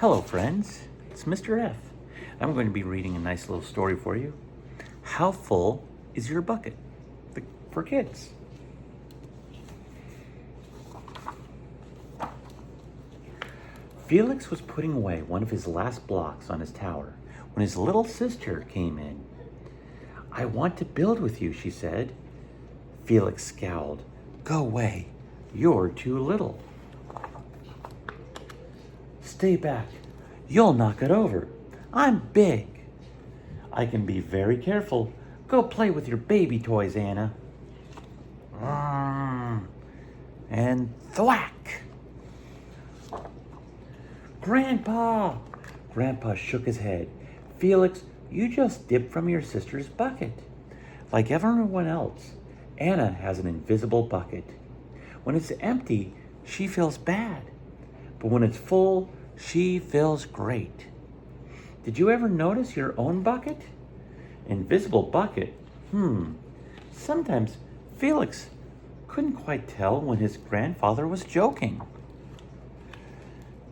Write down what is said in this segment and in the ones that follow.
Hello, friends. It's Mr. F. I'm going to be reading a nice little story for you. How full is your bucket? For kids. Felix was putting away one of his last blocks on his tower when his little sister came in. "I want to build with you," she said. Felix scowled. "Go away. You're too little." "Stay back. You'll knock it over. I'm big." "I can be very careful. Go play with your baby toys, Anna." And thwack! "Grandpa!" Grandpa shook his head. "Felix, you just dipped from your sister's bucket." Like everyone else, Anna has an invisible bucket. When it's empty, she feels bad. But when it's full, she feels great. Did you ever notice your own bucket? Invisible bucket? Sometimes Felix couldn't quite tell when his grandfather was joking.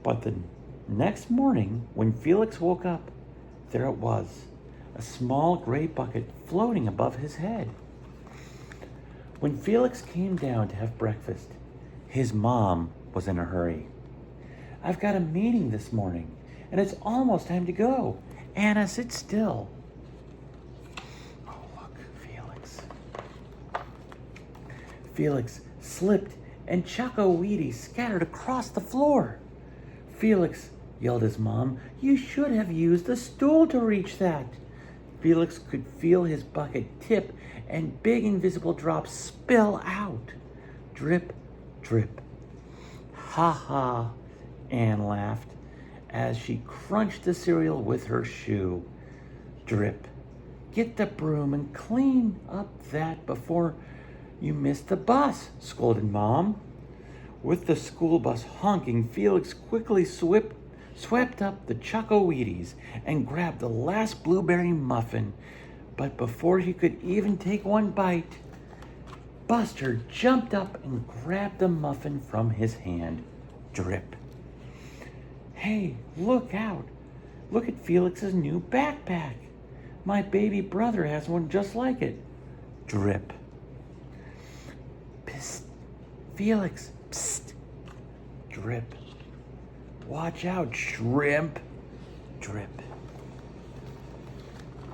But the next morning, when Felix woke up, there it was, a small gray bucket floating above his head. When Felix came down to have breakfast, his mom was in a hurry. "I've got a meeting this morning, and it's almost time to go. Anna, sit still." Oh, look, Felix. Felix slipped, and Choco Wheaties scattered across the floor. "Felix," yelled his mom, "you should have used the stool to reach that." Felix could feel his bucket tip and big invisible drops spill out. Drip, drip. "Ha ha," Anne laughed as she crunched the cereal with her shoe. Drip. "Get the broom and clean up that before you miss the bus," scolded Mom. With the school bus honking, Felix quickly swept up the Choco Wheaties and grabbed the last blueberry muffin. But before he could even take one bite, Buster jumped up and grabbed the muffin from his hand. Drip. "Hey, look out. Look at Felix's new backpack. My baby brother has one just like it." Drip. "Psst, Felix, psst." Drip. "Watch out, shrimp." Drip.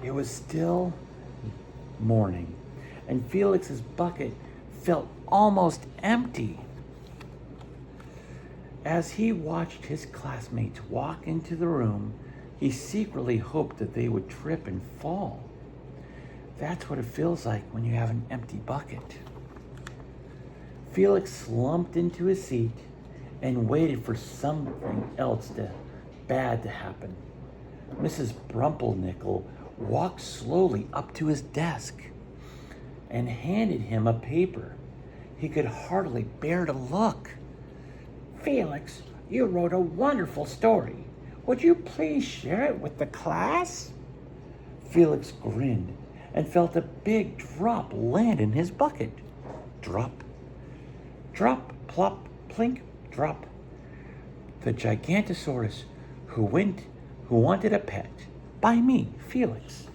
It was still morning, and Felix's bucket felt almost empty. As he watched his classmates walk into the room, he secretly hoped that they would trip and fall. That's what it feels like when you have an empty bucket. Felix slumped into his seat and waited for something else bad to happen. Mrs. Brummelnickel walked slowly up to his desk and handed him a paper. He could hardly bear to look. "Felix, you wrote a wonderful story. Would you please share it with the class?" Felix grinned and felt a big drop land in his bucket. Drop. Drop, plop, plink, drop. The Gigantosaurus who wanted a pet. By me, Felix.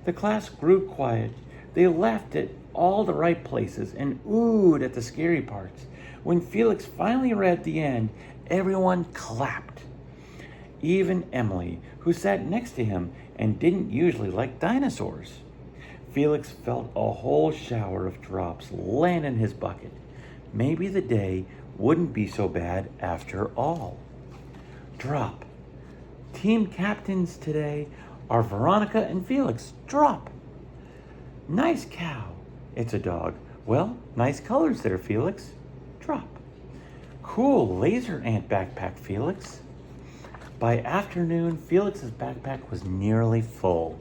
The class grew quiet. They laughed at all the right places and oohed at the scary parts. When Felix finally read the end, everyone clapped. Even Emily, who sat next to him and didn't usually like dinosaurs. Felix felt a whole shower of drops land in his bucket. Maybe the day wouldn't be so bad after all. Drop. Team captains today are Veronica and Felix. Drop. "Nice cow." "It's a dog." "Well, nice colors there, Felix." Drop. "Cool laser ant backpack, Felix." By afternoon, Felix's backpack was nearly full.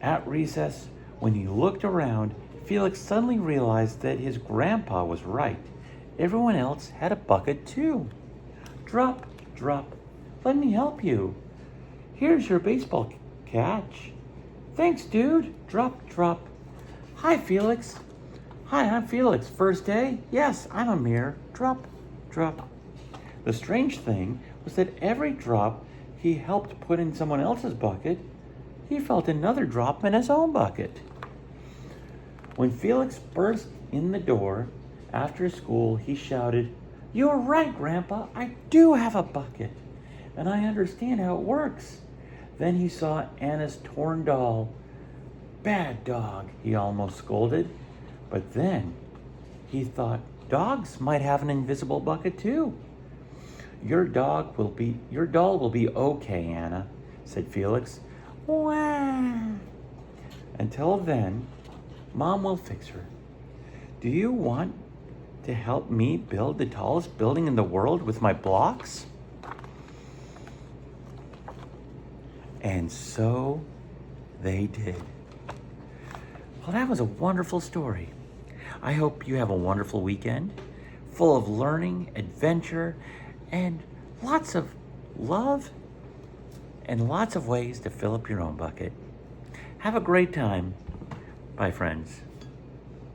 At recess, when he looked around, Felix suddenly realized that his grandpa was right. Everyone else had a bucket too. Drop, drop. "Let me help you. Here's your baseball catch." "Thanks, dude." Drop, drop. "Hi, Felix." "Hi, I'm Felix. First day?" "Yes, I'm Amir." Drop, drop. The strange thing was that every drop he helped put in someone else's bucket, he felt another drop in his own bucket. When Felix burst in the door after school, he shouted, "You're right, Grandpa, I do have a bucket, and I understand how it works." Then he saw Anna's torn doll. "Bad dog," he almost scolded. But then he thought dogs might have an invisible bucket too. Your doll will be okay, Anna," said Felix. "Wah." "Until then, Mom will fix her. Do you want to help me build the tallest building in the world with my blocks?" And so they did. Well, that was a wonderful story. I hope you have a wonderful weekend, full of learning, adventure, and lots of love, and lots of ways to fill up your own bucket. Have a great time. Bye, friends.